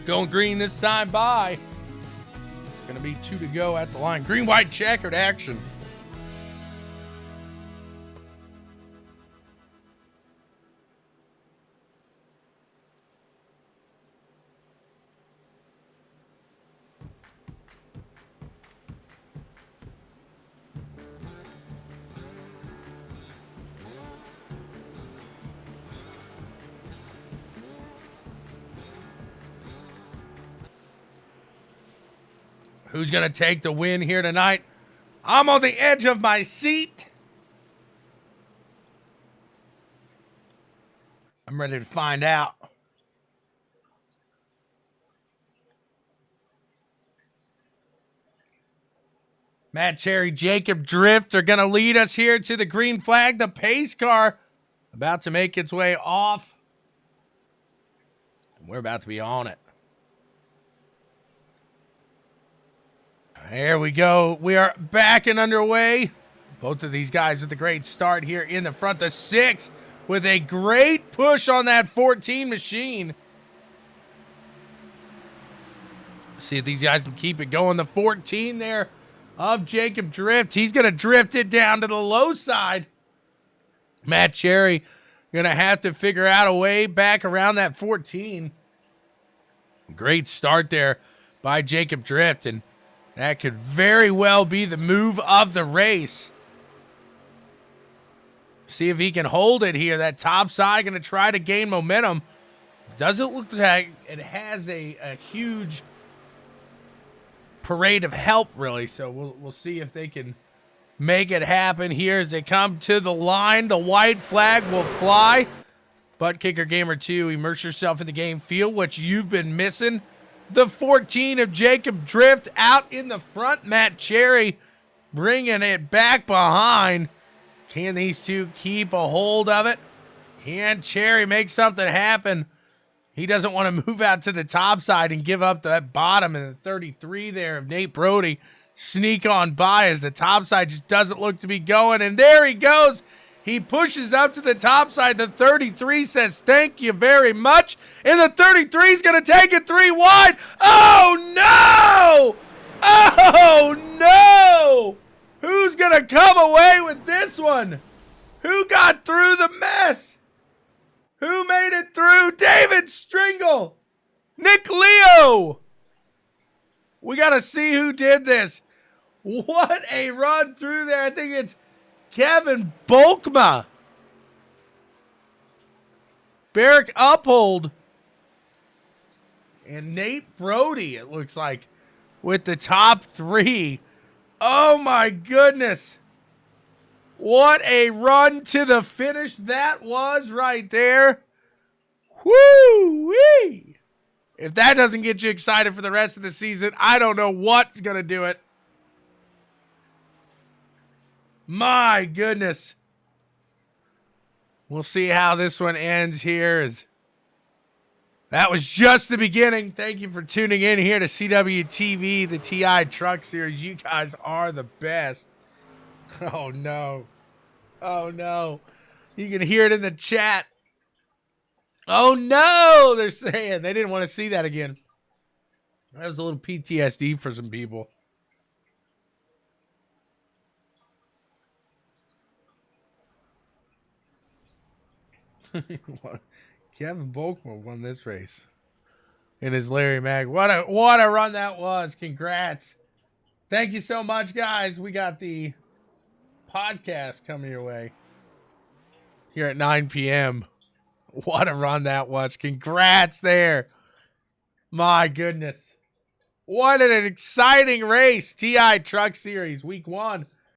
Going green this time by. Going to be 2 to go at the line. Green, white, checkered action. Who's going to take the win here tonight? I'm on the edge of my seat. I'm ready to find out. Matt Cherry, Jacob Drift are going to lead us here to the green flag. The pace car about to make its way off. We're about to be on it. There we go. We are back and underway. Both of these guys with a great start here in the front. The 6 with a great push on that 14 machine. See if these guys can keep it going. The 14 there of Jacob Drift. He's going to drift it down to the low side. Matt Cherry going to have to figure out a way back around that 14. Great start there by Jacob Drift, and that could very well be the move of the race. See if he can hold it here. That top side going to try to gain momentum. Doesn't look like it has a huge parade of help, really. So we'll see if they can make it happen here as they come to the line. The white flag will fly. ButtKicker Gamer 2, immerse yourself in the game. Feel what you've been missing. The 14 of Jacob Drift out in the front. Matt Cherry bringing it back behind. Can these two keep a hold of it? Can Cherry make something happen? He doesn't want to move out to the top side and give up that bottom. And the 33 there of Nate Brody sneak on by as the top side just doesn't look to be going. And there he goes. He pushes up to the top side. The 33 says, thank you very much. And the 33 is going to take it 3 wide. Oh, no! Oh, no! Who's going to come away with this one? Who got through the mess? Who made it through? David Stringle. Nick Leo. We got to see who did this. What a run through there. I think it's Kevin Bolkma. Barrick Uphold. And Nate Brody, it looks like, with the top 3. Oh, my goodness. What a run to the finish that was right there. Woo-wee. If that doesn't get you excited for the rest of the season, I don't know what's going to do it. My goodness. We'll see how this one ends here. That was just the beginning. Thank you for tuning in here to CWTV, the TI Truck Series. You guys are the best. Oh, no. Oh, no. You can hear it in the chat. Oh, no, they're saying. They didn't want to see that again. That was a little PTSD for some people. Kevin Bolkman won this race in his Larry Mag. What a run that was. Congrats. Thank you so much, guys. We got the podcast coming your way here at 9 p.m. What a run that was. Congrats there. My goodness. What an exciting race. TI Truck Series Week 1.